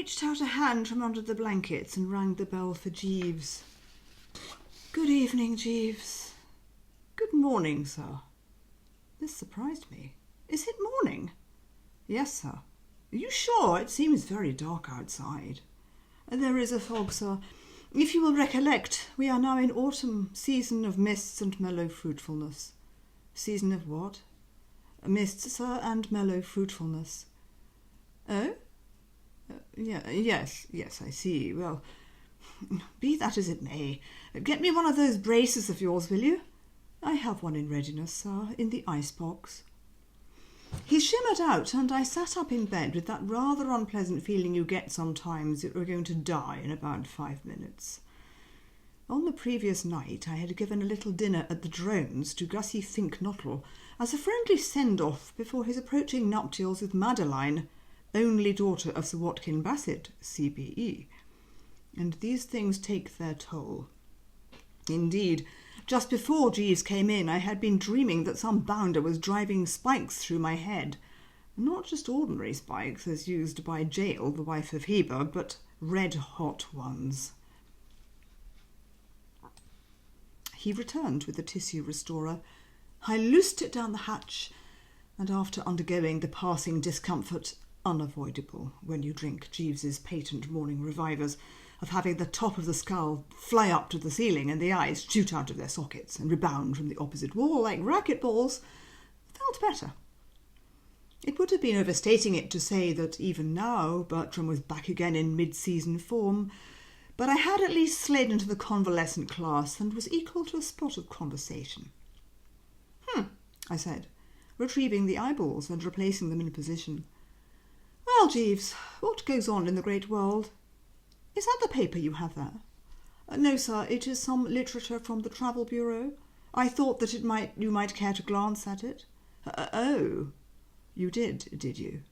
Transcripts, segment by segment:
reached out a hand from under the blankets and rang the bell for Jeeves. "Good evening, Jeeves." "Good morning, sir." This surprised me. "Is it morning?" "Yes, sir." "Are you sure? It seems very dark outside." "There is a fog, sir. If you will recollect, we are now in autumn, season of mists and mellow fruitfulness." "Season of what?" "Mists, sir, and mellow fruitfulness." "Oh? Yes, I see. Well, be that as it may, get me one of those braces of yours, will you?" "I have one in readiness, sir, in the icebox." He shimmered out, and I sat up in bed with that rather unpleasant feeling you get sometimes that we're going to die in about 5 minutes. On the previous night I had given a little dinner at the Drones to Gussie Fink-Nottle as a friendly send-off before his approaching nuptials with Madeline, only daughter of Sir Watkin Bassett, CBE. And these things take their toll. Indeed, just before Jeeves came in, I had been dreaming that some bounder was driving spikes through my head. Not just ordinary spikes, as used by Jael, the wife of Heber, but red-hot ones. He returned with the tissue restorer. I loosed it down the hatch, and after undergoing the passing discomfort, unavoidable when you drink Jeeves's patent morning revivers, of having the top of the skull fly up to the ceiling and the eyes shoot out of their sockets and rebound from the opposite wall like racquet balls, felt better. It would have been overstating it to say that even now Bertram was back again in mid-season form, but I had at least slid into the convalescent class and was equal to a spot of conversation. I said, retrieving the eyeballs and replacing them in position. "Well, Jeeves, what goes on in the great world? Is that the paper you have there?" "No, sir, it is some literature from the Travel Bureau. I thought that you might care to glance at it." Oh, you did you?"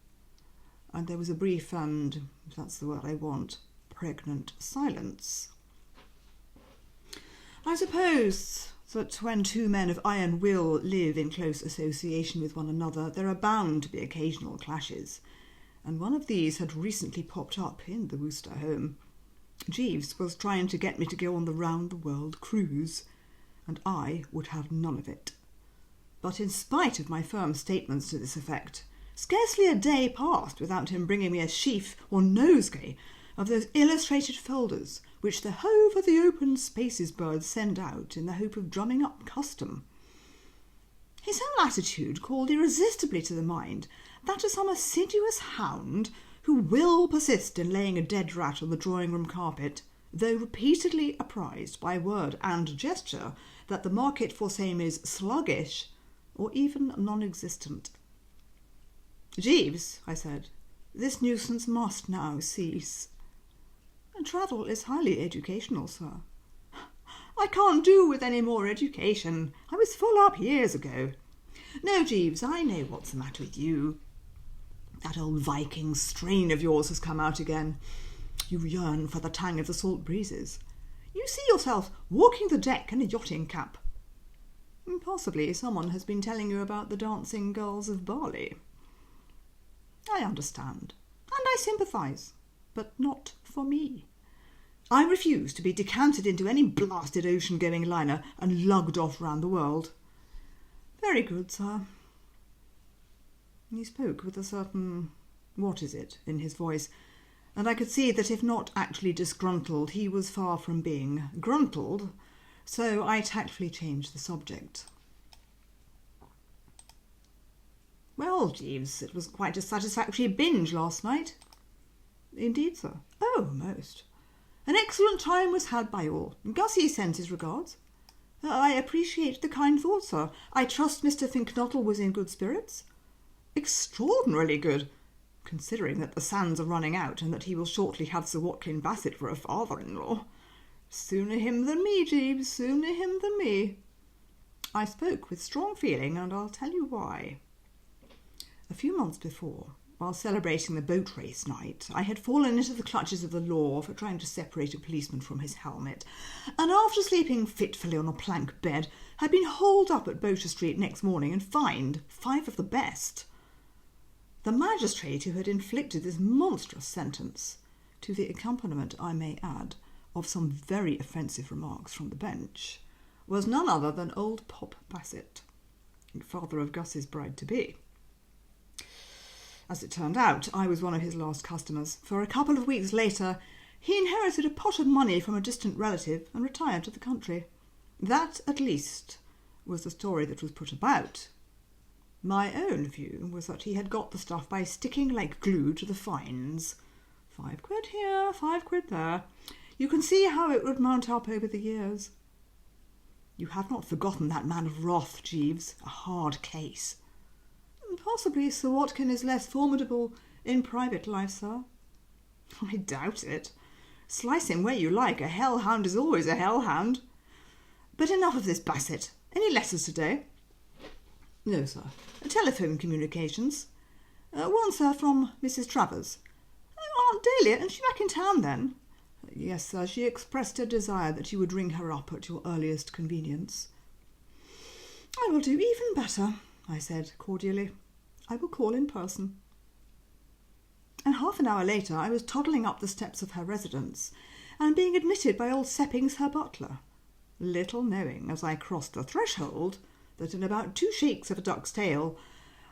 And there was a brief and, that's the word I want, pregnant silence. I suppose that when two men of iron will live in close association with one another, there are bound to be occasional clashes, and one of these had recently popped up in the Wooster home. Jeeves was trying to get me to go on the round-the-world cruise, and I would have none of it. But in spite of my firm statements to this effect, scarcely a day passed without him bringing me a sheaf or nosegay of those illustrated folders which the over-the-open spaces birds send out in the hope of drumming up custom. His whole attitude called irresistibly to the mind that of some assiduous hound who will persist in laying a dead rat on the drawing-room carpet, though repeatedly apprised by word and gesture that the market for same is sluggish or even non-existent. "Jeeves," I said, "this nuisance must now cease." "Travel is highly educational, sir." "I can't do with any more education. I was full up years ago. No, Jeeves, I know what's the matter with you. That old Viking strain of yours has come out again. You yearn for the tang of the salt breezes. You see yourself walking the deck in a yachting cap. Possibly someone has been telling you about the dancing girls of Bali. I understand, and I sympathise, but not for me. I refuse to be decanted into any blasted ocean-going liner and lugged off round the world." "Very good, sir." He spoke with a certain "what is it" in his voice, and I could see that if not actually disgruntled, he was far from being gruntled, so I tactfully changed the subject. "Well, Jeeves, it was quite a satisfactory binge last night." "Indeed, sir?" "Oh, most. An excellent time was had by all. Gussie sends his regards." "I appreciate the kind thought, sir. I trust Mr. Fink-Nottle was in good spirits?" "Extraordinarily good, considering that the sands are running out and that he will shortly have Sir Watkin Bassett for a father-in-law. Sooner him than me, Jeeves, sooner him than me." I spoke with strong feeling, and I'll tell you why. A few months before, while celebrating the boat race night, I had fallen into the clutches of the law for trying to separate a policeman from his helmet, and after sleeping fitfully on a plank bed, had been hauled up at Boter Street next morning and fined 5 of the best. The magistrate who had inflicted this monstrous sentence to the accompaniment, I may add, of some very offensive remarks from the bench, was none other than old Pop Bassett, father of Gus's bride-to-be. As it turned out, I was one of his last customers, for a couple of weeks later he inherited a pot of money from a distant relative and retired to the country. That, at least, was the story that was put about. My own view was that he had got the stuff by sticking like glue to the fines. 5 quid here, 5 quid there. You can see how it would mount up over the years. You have not forgotten that man of wrath, Jeeves, a hard case. Possibly Sir Watkin is less formidable in private life, sir. I doubt it. Slice him where you like, a hellhound is always a hellhound. But enough of this, Bassett. Any letters today? No, sir. Telephone communications. One, sir, from Mrs. Travers. Aunt Dahlia, and she back in town then? Yes, sir. She expressed a desire that you would ring her up at your earliest convenience. I will do even better, I said cordially. I will call in person. And half an hour later I was toddling up the steps of her residence and being admitted by old Seppings, her butler, little knowing as I crossed the threshold that in about 2 shakes of a duck's tail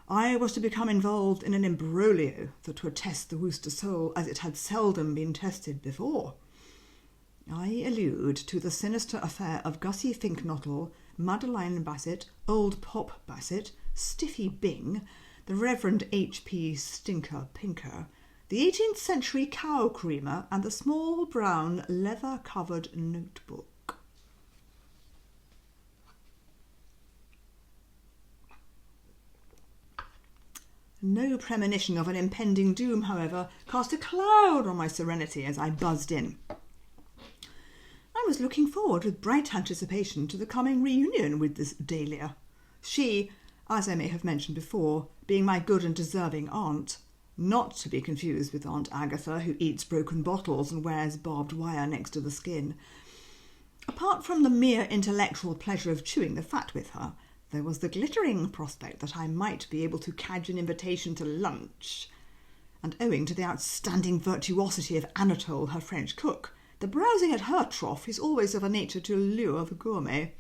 I was to become involved in an imbroglio that would test the Wooster soul as it had seldom been tested before. I allude to the sinister affair of Gussie Finknottle, Madeline Bassett, old Pop Bassett, Stiffy Bing, the Reverend H.P. Stinker Pinker, the 18th century cow creamer, and the small brown leather-covered notebook. No premonition of an impending doom, however, cast a cloud on my serenity as I buzzed in. I was looking forward with bright anticipation to the coming reunion with this Dahlia. She, as I may have mentioned before, being my good and deserving aunt, not to be confused with Aunt Agatha, who eats broken bottles and wears barbed wire next to the skin. Apart from the mere intellectual pleasure of chewing the fat with her, there was the glittering prospect that I might be able to cadge an invitation to lunch. And owing to the outstanding virtuosity of Anatole, her French cook, the browsing at her trough is always of a nature to allure the gourmet.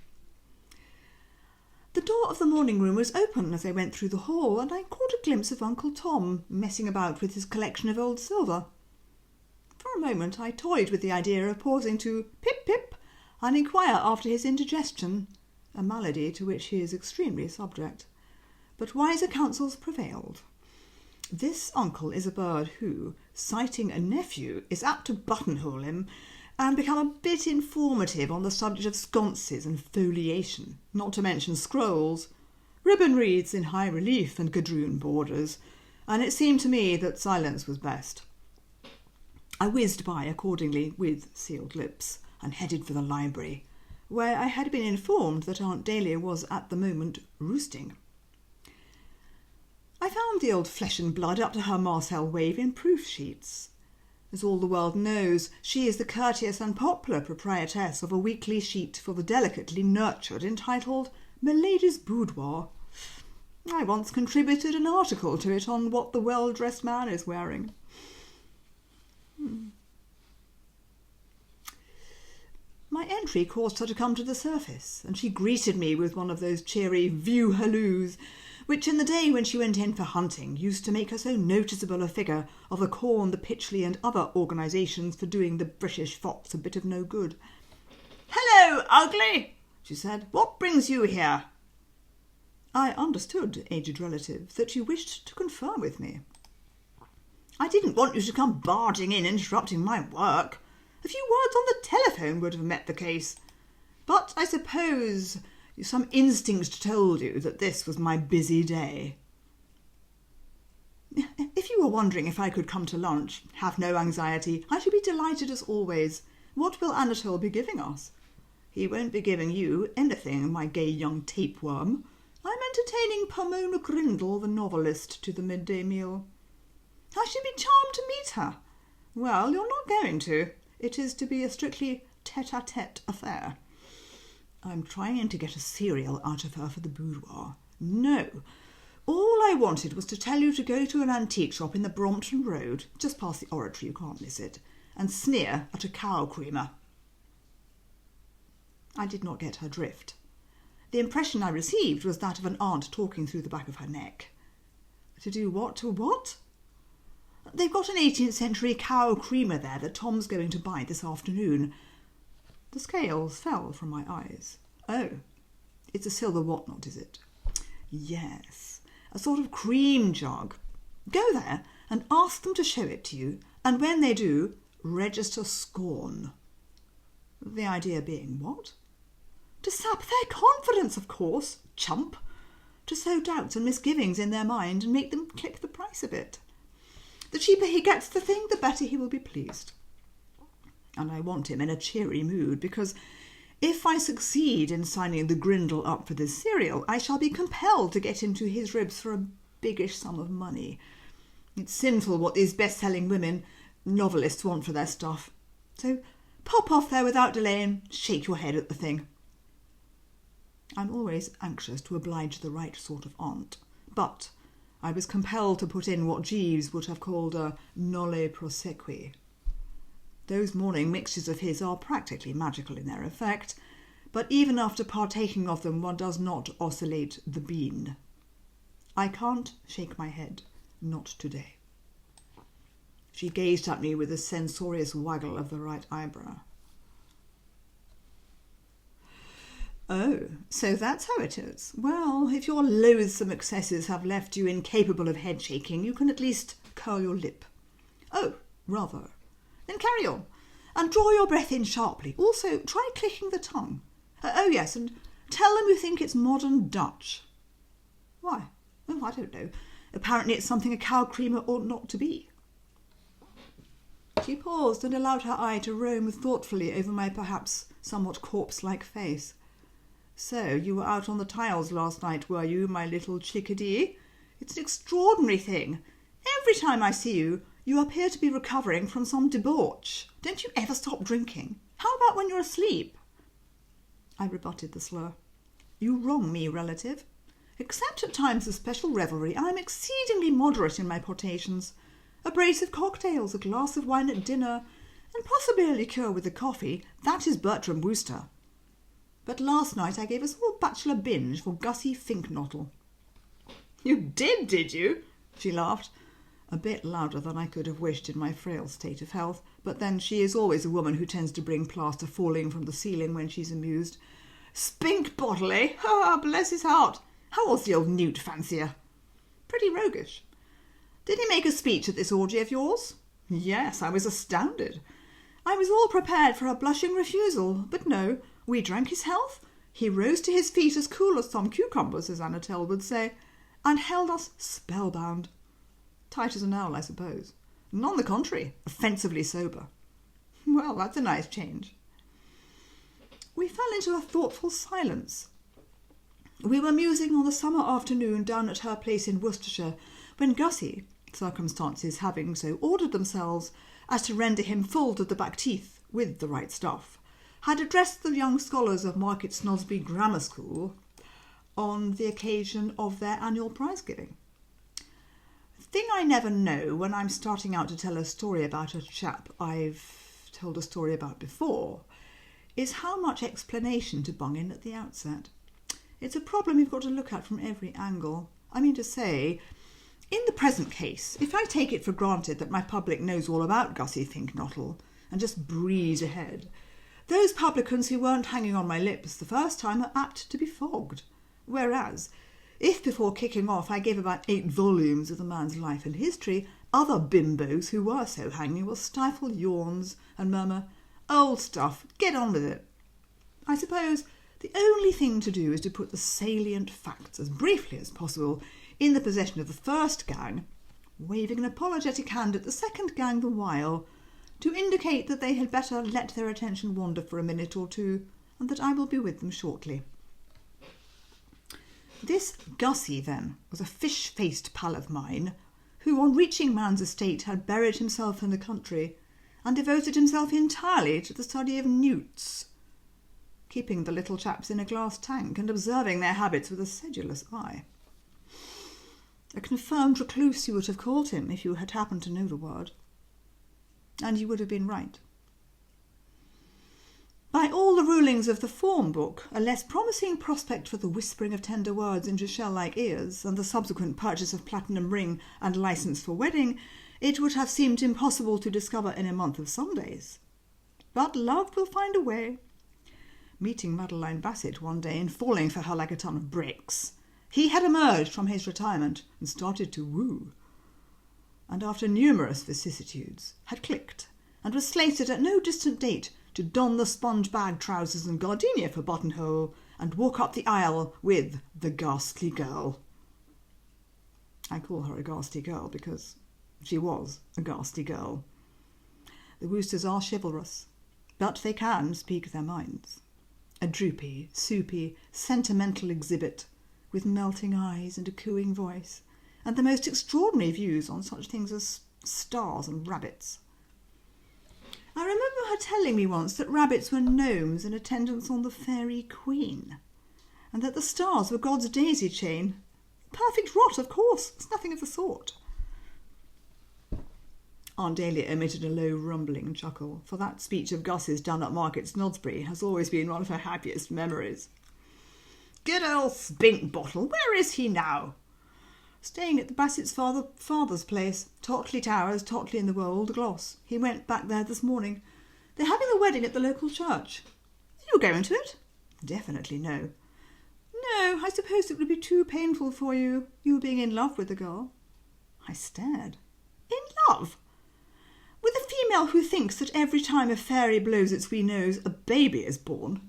The door of the morning room was open as I went through the hall, and I caught a glimpse of Uncle Tom messing about with his collection of old silver. For a moment I toyed with the idea of pausing to pip-pip and inquire after his indigestion, a malady to which he is extremely subject. But wiser counsels prevailed. This uncle is a bird who, sighting a nephew, is apt to buttonhole him and become a bit informative on the subject of sconces and foliation, not to mention scrolls, ribbon wreaths in high relief and gadroon borders, and it seemed to me that silence was best. I whizzed by accordingly with sealed lips and headed for the library, where I had been informed that Aunt Dahlia was at the moment roosting. I found the old flesh and blood up to her Marcel wave in proof sheets. As all the world knows, she is the courteous and popular proprietress of a weekly sheet for the delicately nurtured entitled Milady's Boudoir. I once contributed an article to it on what the well-dressed man is wearing. My entry caused her to come to the surface, and she greeted me with one of those cheery view-halloos, which in the day when she went in for hunting used to make her so noticeable a figure of the Corn, the Pitchley and other organisations for doing the British fox a bit of no good. "Hello, ugly," she said. "What brings you here?" I understood, aged relative, that you wished to confer with me. "I didn't want you to come barging in and interrupting my work. A few words on the telephone would have met the case. But I suppose some instinct told you that this was my busy day." "If you were wondering if I could come to lunch, have no anxiety. I should be delighted as always. What will Anatole be giving us?" "He won't be giving you anything, my gay young tapeworm. I'm entertaining Pomona Grindle, the novelist, to the midday meal." "I should be charmed to meet her." "Well, you're not going to. It is to be a strictly tête-à-tête affair." "I'm trying to get a serial out of her for the boudoir." "No. All I wanted was to tell you to go to an antique shop in the Brompton Road, just past the Oratory, you can't miss it, and sneer at a cow creamer. I did not get her drift. The impression I received was that of an aunt talking through the back of her neck. To do what to what? They've got an 18th century cow creamer there that Tom's going to buy this afternoon. The scales fell from my eyes. Oh, it's a silver whatnot, is it? Yes, a sort of cream jug. Go there and ask them to show it to you, and when they do, register scorn. The idea being what? To sap their confidence, of course, chump. To sow doubts and misgivings in their mind and make them click the price a bit. The cheaper he gets the thing, the better he will be pleased. And I want him in a cheery mood, because if I succeed in signing the Grindle up for this serial, I shall be compelled to get into his ribs for a biggish sum of money. It's sinful what these best-selling women, novelists, want for their stuff. So pop off there without delay and shake your head at the thing. I'm always anxious to oblige the right sort of aunt, but I was compelled to put in what Jeeves would have called a nolle prosequi. Those morning mixtures of his are practically magical in their effect, but even after partaking of them one does not oscillate the bean. I can't shake my head, not today. She gazed at me with a censorious waggle of the right eyebrow. Oh, so that's how it is. Well, if your loathsome excesses have left you incapable of head-shaking, you can at least curl your lip. Oh, rather. Then carry on, and draw your breath in sharply. Also, try clicking the tongue. Oh, yes, and tell them you think it's modern Dutch. Why? Oh, I don't know. Apparently it's something a cow creamer ought not to be. She paused and allowed her eye to roam thoughtfully over my perhaps somewhat corpse-like face. So, you were out on the tiles last night, were you, my little chickadee? It's an extraordinary thing. Every time I see you, you appear to be recovering from some debauch. Don't you ever stop drinking? How about when you're asleep? I rebutted the slur. You wrong me, relative. Except at times of special revelry, I am exceedingly moderate in my potations. A brace of cocktails, a glass of wine at dinner, and possibly a liqueur with the coffee, that is Bertram Wooster. But last night I gave a small bachelor binge for Gussie Finknottle. You did you? She laughed, a bit louder than I could have wished in my frail state of health, but then she is always a woman who tends to bring plaster falling from the ceiling when she's amused. Spink bottle, eh? Ah, bless his heart. How was the old newt fancier? Pretty roguish. Did he make a speech at this orgy of yours? Yes, I was astounded. I was all prepared for a blushing refusal, but no, we drank his health. He rose to his feet as cool as some cucumbers, as Annatelle would say, and held us spellbound. Tight as an owl, I suppose. And on the contrary, offensively sober. Well, that's a nice change. We fell into a thoughtful silence. We were musing on the summer afternoon down at her place in Worcestershire, when Gussie, circumstances having so ordered themselves as to render him full to the back teeth with the right stuff, had addressed the young scholars of Market Snosby Grammar School on the occasion of their annual prize-giving. Thing I never know when I'm starting out to tell a story about a chap I've told a story about before is how much explanation to bung in at the outset. It's a problem you've got to look at from every angle. I mean to say, in the present case, if I take it for granted that my public knows all about Gussie Finknottle and just breeze ahead, those publicans who weren't hanging on my lips the first time are apt to be fogged. Whereas, if before kicking off I gave about 8 volumes of the man's life and history, other bimbos who were so hanging will stifle yawns and murmur, "Old stuff, get on with it." I suppose the only thing to do is to put the salient facts as briefly as possible in the possession of the first gang, waving an apologetic hand at the second gang the while, to indicate that they had better let their attention wander for a minute or two, and that I will be with them shortly. This Gussie, then, was a fish-faced pal of mine, who on reaching man's estate had buried himself in the country, and devoted himself entirely to the study of newts, keeping the little chaps in a glass tank and observing their habits with a sedulous eye. A confirmed recluse you would have called him, if you had happened to know the word. And you would have been right. By all the rulings of the form book, a less promising prospect for the whispering of tender words into shell-like ears and the subsequent purchase of platinum ring and licence for wedding, it would have seemed impossible to discover in a month of Sundays. But love will find a way. Meeting Madeline Bassett one day and falling for her like a ton of bricks, he had emerged from his retirement and started to woo. And after numerous vicissitudes, had clicked and was slated at no distant date to don the sponge bag trousers and gardenia for buttonhole and walk up the aisle with the ghastly girl. I call her a ghastly girl because she was a ghastly girl. The Woosters are chivalrous, but they can speak their minds. A droopy, soupy, sentimental exhibit with melting eyes and a cooing voice, and the most extraordinary views on such things as stars and rabbits. I remember her telling me once that rabbits were gnomes in attendance on the fairy queen, and that the stars were God's daisy chain. Perfect rot, of course. It's nothing of the sort. Aunt Dahlia emitted a low rumbling chuckle, for that speech of Gus's down at Market Snodsbury has always been one of her happiest memories. Good old spink bottle, where is he now? Staying at the Bassett's father's place, Totley Towers, Totley in the Wold, Gloss. He went back there this morning. They're having a wedding at the local church. Are you going to it? Definitely no. No, I suppose it would be too painful for you, you being in love with the girl. I stared. In love? With a female who thinks that every time a fairy blows its wee nose, a baby is born?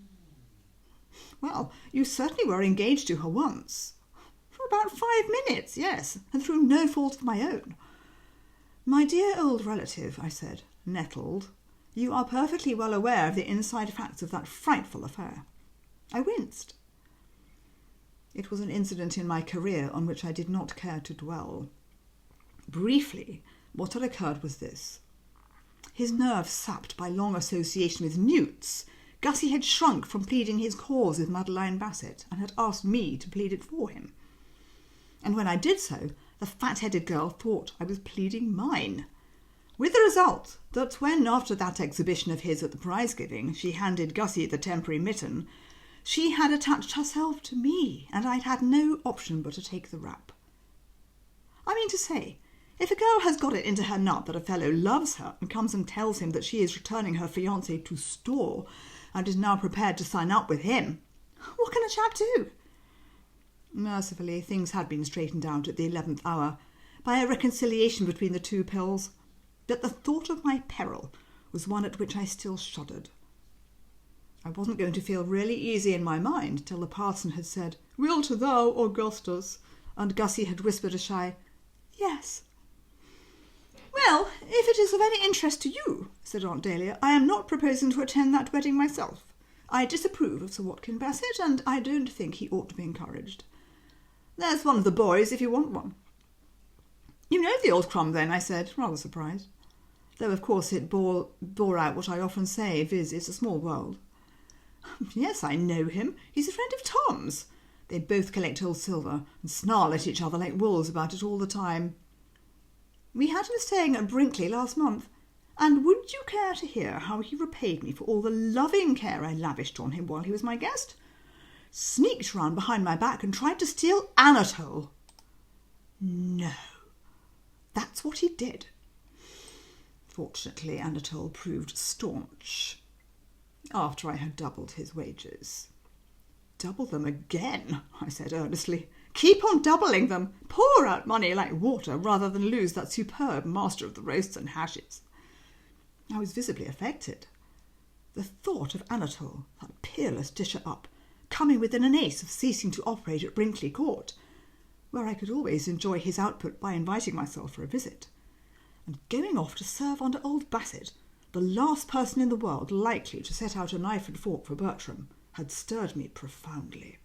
Well, you certainly were engaged to her once. For about 5 minutes, yes, and through no fault of my own. My dear old relative, I said, nettled, you are perfectly well aware of the inside facts of that frightful affair. I winced. It was an incident in my career on which I did not care to dwell. Briefly, what had occurred was this. His nerves sapped by long association with newts, Gussie had shrunk from pleading his cause with Madeline Bassett and had asked me to plead it for him. And when I did so, the fat-headed girl thought I was pleading mine. With the result that when, after that exhibition of his at the prize-giving, she handed Gussie the temporary mitten, she had attached herself to me, and I'd had no option but to take the rap. I mean to say, if a girl has got it into her nut that a fellow loves her and comes and tells him that she is returning her fiancé to store and is now prepared to sign up with him, what can a chap do? Mercifully, things had been straightened out at the 11th hour by a reconciliation between the two pills, but the thought of my peril was one at which I still shuddered. I wasn't going to feel really easy in my mind till the parson had said, "Wilt thou, Augustus?" and Gussie had whispered a shy, "Yes." "Well, if it is of any interest to you," said Aunt Dahlia, "I am not proposing to attend that wedding myself. I disapprove of Sir Watkin Bassett, and I don't think he ought to be encouraged. There's one of the boys if you want one." "You know the old crumb then," I said, rather surprised. Though, of course, it bore out what I often say, viz. It's a small world. "Yes, I know him. He's a friend of Tom's. They both collect old silver and snarl at each other like wolves about it all the time. We had him staying at Brinkley last month, and would you care to hear how he repaid me for all the loving care I lavished on him while he was my guest? Sneaked round behind my back and tried to steal Anatole. No, that's what he did. Fortunately, Anatole proved staunch. After I had doubled his wages. "Double them again," I said earnestly. "Keep on doubling them. Pour out money like water rather than lose that superb master of the roasts and hashes." I was visibly affected. The thought of Anatole, that peerless disher-up, coming within an ace of ceasing to operate at Brinkley Court, where I could always enjoy his output by inviting myself for a visit, and going off to serve under old Bassett, the last person in the world likely to set out a knife and fork for Bertram, had stirred me profoundly.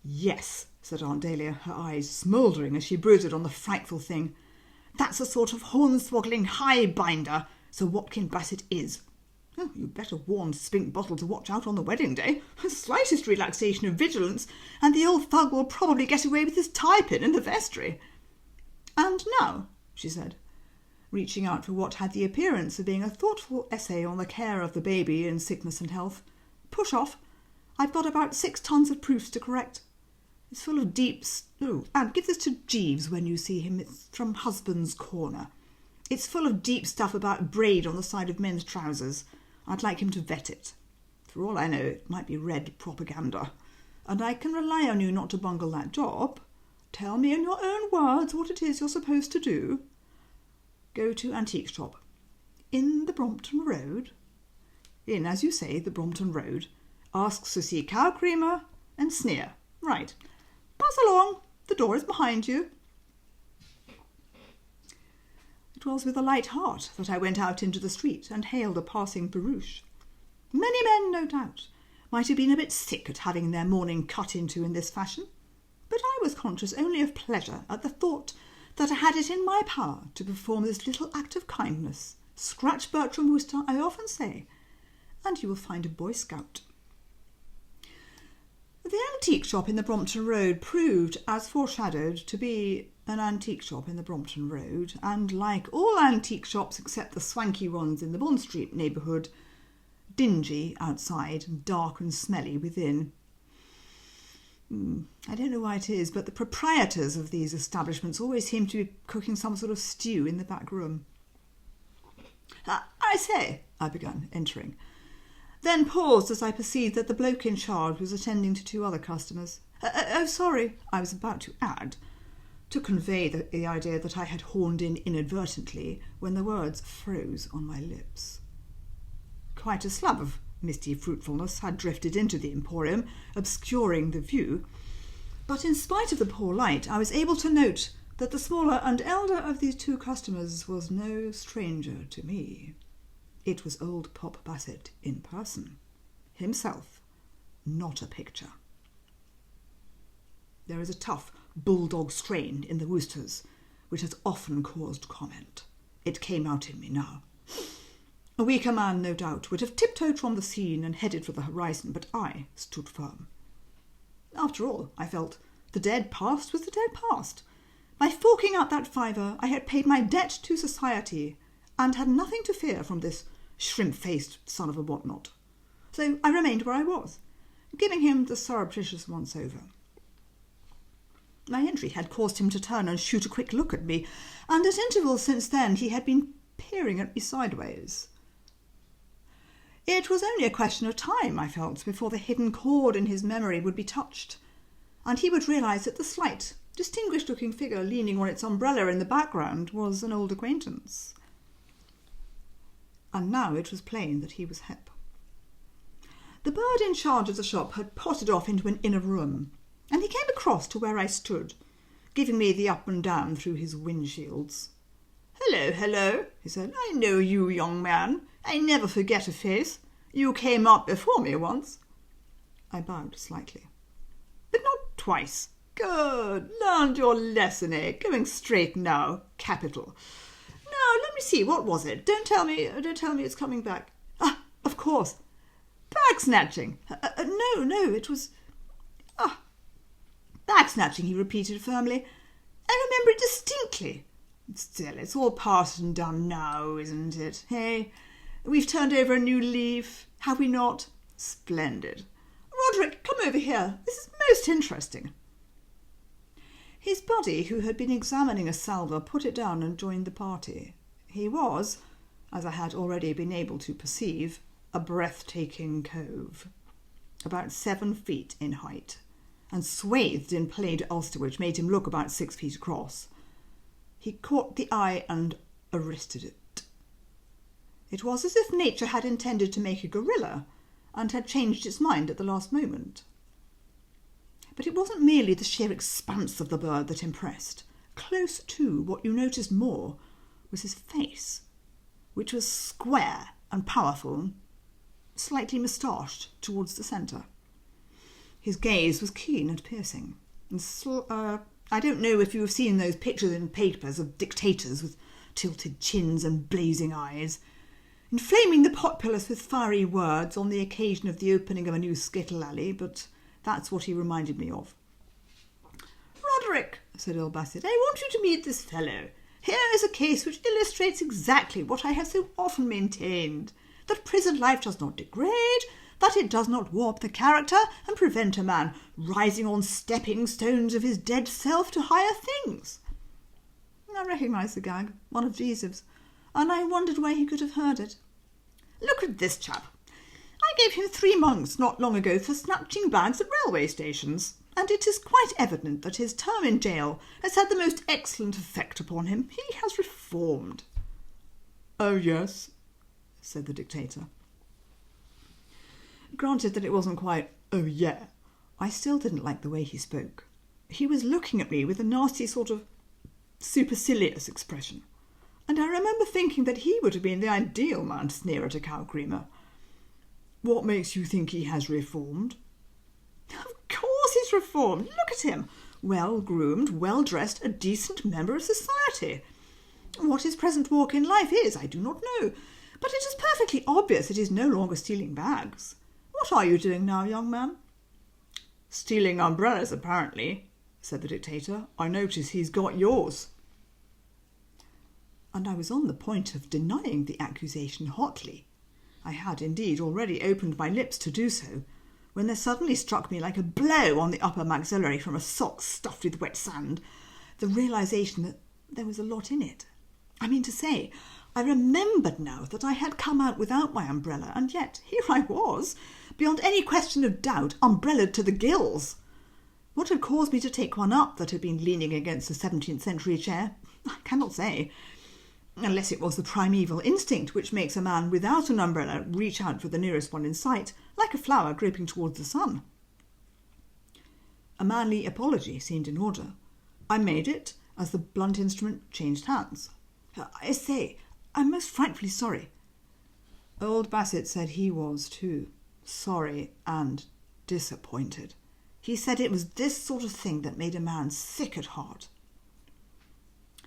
"Yes," said Aunt Dahlia, her eyes smouldering as she brooded on the frightful thing. "That's a sort of hornswoggling high-binder Sir Watkin Bassett is. Oh, you'd better warn Spink Bottle to watch out on the wedding day. The slightest relaxation of vigilance, and the old thug will probably get away with his tie-pin in the vestry." "And now," she said, reaching out for what had the appearance of being a thoughtful essay on the care of the baby in sickness and health. "Push off. I've got about 6 tons of proofs to correct. It's full of and give this to Jeeves when you see him. It's from Husband's Corner. It's full of deep stuff about braid on the side of men's trousers. I'd like him to vet it. For all I know, it might be red propaganda. And I can rely on you not to bungle that job. Tell me in your own words what it is you're supposed to do. Go to antique shop. In the Brompton Road. In, as you say, the Brompton Road. Asks to see cow creamer and sneer. Right. Pass along. The door is behind you." It was with a light heart that I went out into the street and hailed a passing barouche. Many men, no doubt, might have been a bit sick at having their morning cut into in this fashion, but I was conscious only of pleasure at the thought that I had it in my power to perform this little act of kindness. Scratch Bertram Wooster, I often say, and you will find a Boy Scout. The antique shop in the Brompton Road proved, as foreshadowed, to be an antique shop in the Brompton Road, and like all antique shops except the swanky ones in the Bond Street neighbourhood, dingy outside and dark and smelly within. I don't know why it is, but the proprietors of these establishments always seem to be cooking some sort of stew in the back room. "I say," I began, entering, then paused as I perceived that the bloke in charge was attending to 2 other customers. "Oh, sorry," I was about to add, to convey the idea that I had horned in inadvertently, when the words froze on my lips. Quite a slab of misty fruitfulness had drifted into the emporium, obscuring the view, but in spite of the poor light, I was able to note that the smaller and elder of these 2 customers was no stranger to me. It was old Pop Bassett in person, himself, not a picture. There is a tough bulldog strain in the Woosters, which has often caused comment. It came out in me now. A weaker man, no doubt, would have tiptoed from the scene and headed for the horizon, but I stood firm. After all, I felt, the dead past was the dead past. By forking out that £5, I had paid my debt to society and had nothing to fear from this shrimp-faced son of a whatnot. So I remained where I was, giving him the surreptitious once-over. My entry had caused him to turn and shoot a quick look at me, and at intervals since then he had been peering at me sideways. It was only a question of time, I felt, before the hidden chord in his memory would be touched, and he would realise that the slight, distinguished-looking figure leaning on its umbrella in the background was an old acquaintance. And now it was plain that he was hep. The bird in charge of the shop had potted off into an inner room, and he came across to where I stood, giving me the up and down through his windshields. "Hello, hello," he said. "I know you, young man. I never forget a face. You came up before me once." I bowed slightly. "But not twice. Good. Learned your lesson, eh? Going straight now. Capital. Now, let me see. What was it? Don't tell me it's coming back. Ah, of course. Bag snatching. No, it was... Bag snatching, he repeated firmly. I remember it distinctly. Still, it's all past and done now, isn't it? Hey, we've turned over a new leaf, have we not? Splendid. Roderick, come over here. This is most interesting. His buddy, who had been examining a salver, put it down and joined the party. He was, as I had already been able to perceive, a breathtaking cove, about 7 feet in height, and swathed in plaid ulster which made him look about 6 feet across. He caught the eye and arrested it. It was as if nature had intended to make a gorilla and had changed its mind at the last moment. But it wasn't merely the sheer expanse of the bird that impressed. Close to, what you noticed more was his face, which was square and powerful, slightly moustached towards the centre. His gaze was keen and piercing. And I don't know if you have seen those pictures in papers of dictators with tilted chins and blazing eyes, inflaming the populace with fiery words on the occasion of the opening of a new skittle alley, but that's what he reminded me of. Roderick, said Earl Bassett, I want you to meet this fellow. Here is a case which illustrates exactly what I have so often maintained, that prison life does not degrade, that it does not warp the character and prevent a man rising on stepping stones of his dead self to higher things. I recognised the gag, one of Jeeves's, and I wondered where he could have heard it. Look at this chap. I gave him 3 months not long ago for snatching bags at railway stations, and it is quite evident that his term in jail has had the most excellent effect upon him. He has reformed. Oh, yes, said the dictator. Granted that it wasn't quite, oh, yeah, I still didn't like the way he spoke. He was looking at me with a nasty sort of supercilious expression, and I remember thinking that he would have been the ideal man to sneer at a cow creamer. What makes you think he has reformed? Of course he's reformed. Look at him. Well-groomed, well-dressed, a decent member of society. What his present walk in life is, I do not know, but it is perfectly obvious that he is no longer stealing bags. What are you doing now, young man? Stealing umbrellas, apparently, said the dictator. I notice he's got yours. And I was on the point of denying the accusation hotly. I had indeed already opened my lips to do so, when there suddenly struck me like a blow on the upper maxillary from a sock stuffed with wet sand, the realisation that there was a lot in it. I mean to say, I remembered now that I had come out without my umbrella, and yet here I was, beyond any question of doubt, umbrellaed to the gills. What had caused me to take one up that had been leaning against a 17th century chair, I cannot say, unless it was the primeval instinct which makes a man without an umbrella reach out for the nearest one in sight, like a flower groping towards the sun. A manly apology seemed in order. I made it as the blunt instrument changed hands. I say, I'm most frightfully sorry. Old Bassett said he was too, sorry and disappointed. He said it was this sort of thing that made a man sick at heart.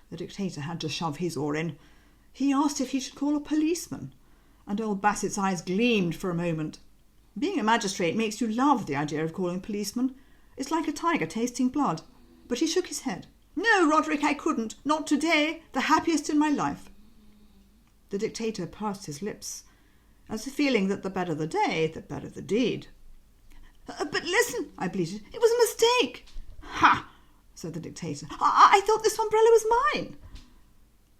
The dictator had to shove his oar in. He asked if he should call a policeman, and old Bassett's eyes gleamed for a moment. Being a magistrate makes you love the idea of calling policemen. It's like a tiger tasting blood. But he shook his head. No, Roderick, I couldn't. Not today. The happiest in my life. The dictator pursed his lips, as a feeling that the better the day, the better the deed. But listen, I bleated. It was a mistake. Ha! Said the dictator. I thought this umbrella was mine.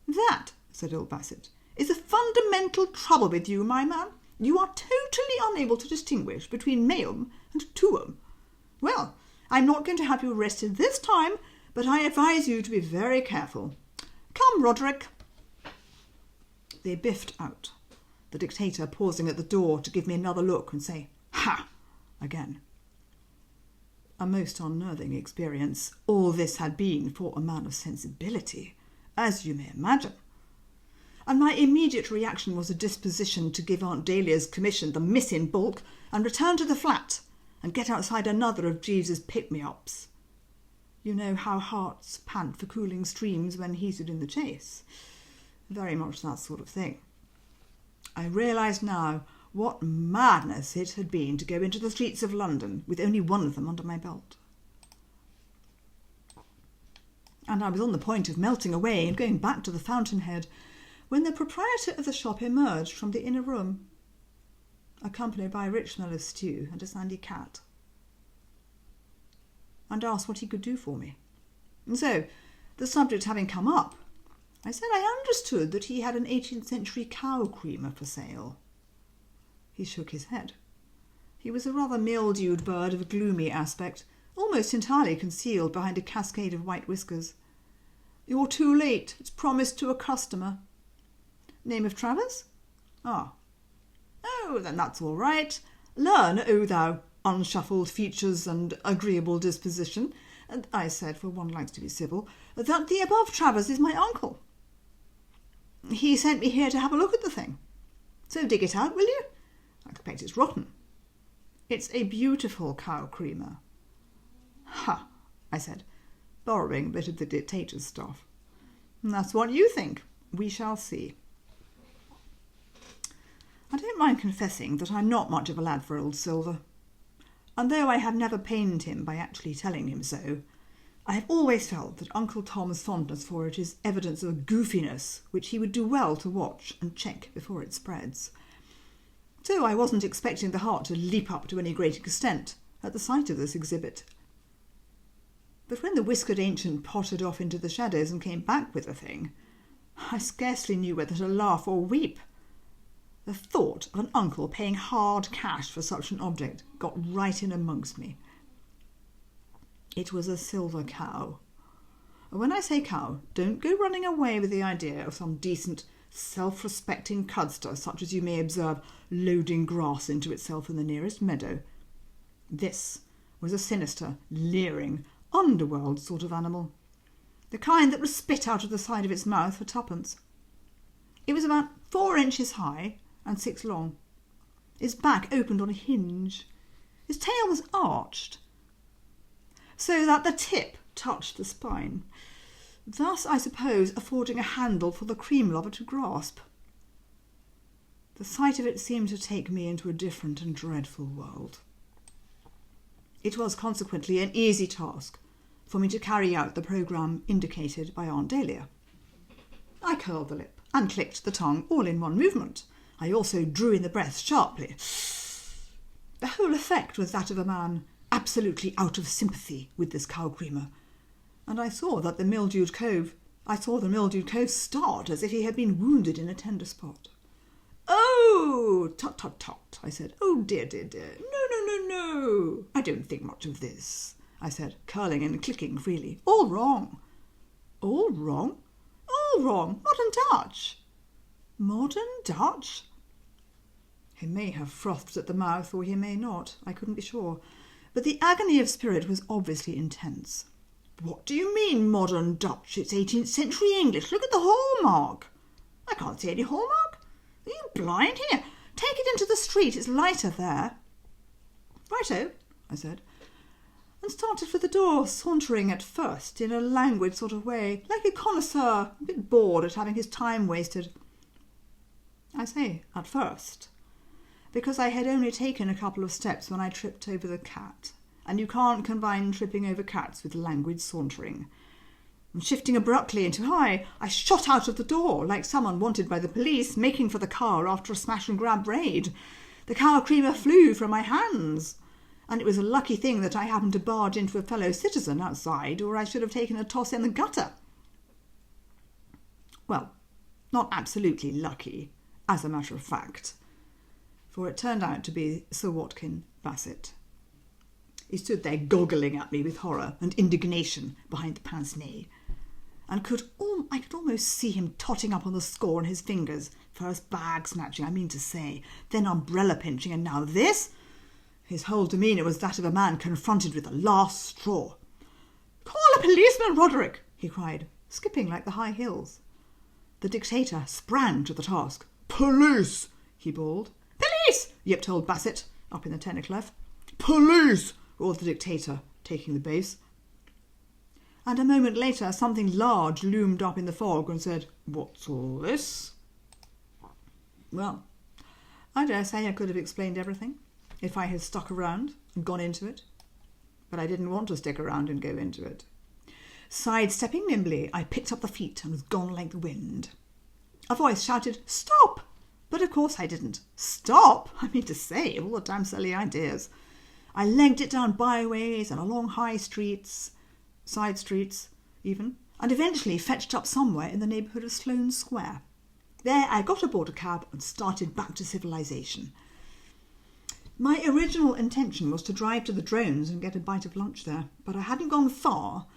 That, said old Bassett, is a fundamental trouble with you, my man. You are totally unable to distinguish between meum and tuum. Well, I'm not going to have you arrested this time, but I advise you to be very careful. Come, Roderick. They biffed out, the dictator pausing at the door to give me another look and say, ha, again. A most unnerving experience all this had been for a man of sensibility, as you may imagine. And my immediate reaction was a disposition to give Aunt Dahlia's commission the miss in bulk and return to the flat and get outside another of Jeeves's pick-me-ups. You know how hearts pant for cooling streams when heated in the chase. Very much that sort of thing. I realised now what madness it had been to go into the streets of London with only one of them under my belt. And I was on the point of melting away and going back to the fountainhead when the proprietor of the shop emerged from the inner room, accompanied by a rich smell of stew and a sandy cat, and asked what he could do for me. And so, the subject having come up, I said I understood that he had an 18th century cow creamer for sale. He shook his head. He was a rather mildewed bird of a gloomy aspect, almost entirely concealed behind a cascade of white whiskers. You're too late. It's promised to a customer. Name of Travers? Ah. Oh, then that's all right. Learn, O thou unshuffled features and agreeable disposition, and I said, for one likes to be civil, that the above Travers is my uncle. He sent me here to have a look at the thing. So dig it out, will you? I expect it's rotten. It's a beautiful cow creamer. Ha, I said, borrowing a bit of the dictator's stuff. That's what you think. We shall see. I don't mind confessing that I'm not much of a lad for old Silver, and though I have never pained him by actually telling him so, I have always felt that Uncle Tom's fondness for it is evidence of a goofiness which he would do well to watch and check before it spreads. So I wasn't expecting the heart to leap up to any great extent at the sight of this exhibit. But when the whiskered ancient pottered off into the shadows and came back with the thing, I scarcely knew whether to laugh or weep. The thought of an uncle paying hard cash for such an object got right in amongst me. It was a silver cow. When I say cow, don't go running away with the idea of some decent, self-respecting cudster such as you may observe loading grass into itself in the nearest meadow. This was a sinister, leering, underworld sort of animal, the kind that was spit out of the side of its mouth for twopence. It was about 4 inches high and 6 long. Its back opened on a hinge. Its tail was arched, so that the tip touched the spine, thus, I suppose, affording a handle for the cream lover to grasp. The sight of it seemed to take me into a different and dreadful world. It was consequently an easy task for me to carry out the programme indicated by Aunt Dahlia. I curled the lip and clicked the tongue all in one movement. I also drew in the breath sharply. The whole effect was that of a man absolutely out of sympathy with this cow creamer, and I saw the mildewed cove start as if he had been wounded in a tender spot. "Oh, tut, tut, tut," I said. "Oh, dear, dear, dear. No. I don't think much of this," I said, curling and clicking freely. "All wrong." "All wrong?" "All wrong. Modern Dutch." "Modern Dutch?" He may have frothed at the mouth, or he may not. I couldn't be sure. But the agony of spirit was obviously intense. "What do you mean, modern Dutch? It's 18th century English. Look at the hallmark." "I can't see any hallmark." "Are you blind? Here, take it into the street. It's lighter there." "Righto," I said, and started for the door, sauntering at first in a languid sort of way, like a connoisseur, a bit bored at having his time wasted. I say at first, because I had only taken a couple of steps when I tripped over the cat, and you can't combine tripping over cats with languid sauntering. And shifting abruptly into high, I shot out of the door like someone wanted by the police, making for the car after a smash-and-grab raid. The cow creamer flew from my hands, and it was a lucky thing that I happened to barge into a fellow citizen outside, or I should have taken a toss in the gutter. Well, not absolutely lucky, as a matter of fact, for it turned out to be Sir Watkin Bassett. He stood there goggling at me with horror and indignation behind the pince-nez, and I could almost see him totting up on the score on his fingers, first bag-snatching, I mean to say, then umbrella-pinching, and now this. His whole demeanour was that of a man confronted with the last straw. "Call a policeman, Roderick!" he cried, skipping like the high hills. The dictator sprang to the task. "Police!" he bawled. "Police!" yipped old Bassett, up in the tenor-clef. "Police!" roared the dictator, taking the bass. And a moment later something large loomed up in the fog and said, "What's all this?" Well, I dare say I could have explained everything if I had stuck around and gone into it. But I didn't want to stick around and go into it. Sidestepping nimbly, I picked up the feet and was gone like the wind. A voice shouted, "Stop!" But of course I didn't. Stop? I mean to say, all the damn silly ideas. I legged it down byways and along high streets, side streets even, and eventually fetched up somewhere in the neighbourhood of Sloane Square. There I got aboard a cab and started back to civilization. My original intention was to drive to the Drones and get a bite of lunch there, but I hadn't gone far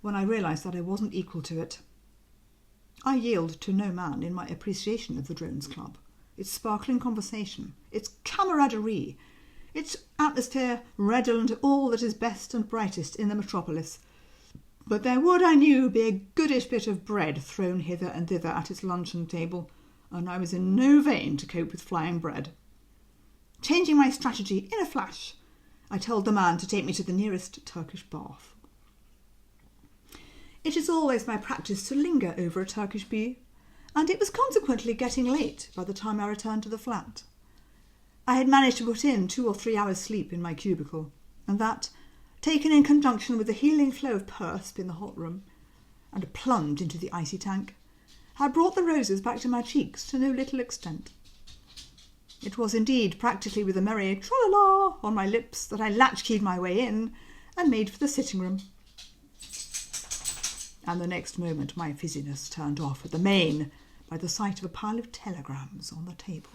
when I realised that I wasn't equal to it. I yield to no man in my appreciation of the Drones Club, its sparkling conversation, its camaraderie, its atmosphere redolent of all that is best and brightest in the metropolis. But there would, I knew, be a goodish bit of bread thrown hither and thither at its luncheon table, and I was in no vein to cope with flying bread. Changing my strategy in a flash, I told the man to take me to the nearest Turkish bath. It is always my practice to linger over a Turkish bee, and it was consequently getting late by the time I returned to the flat. I had managed to put in 2 or 3 hours' sleep in my cubicle, and that, taken in conjunction with the healing flow of perspiration in the hot room and a plunge into the icy tank, had brought the roses back to my cheeks to no little extent. It was indeed practically with a merry tra-la-la on my lips that I latchkeyed my way in and made for the sitting room. And the next moment my fizziness turned off at the main by the sight of a pile of telegrams on the table.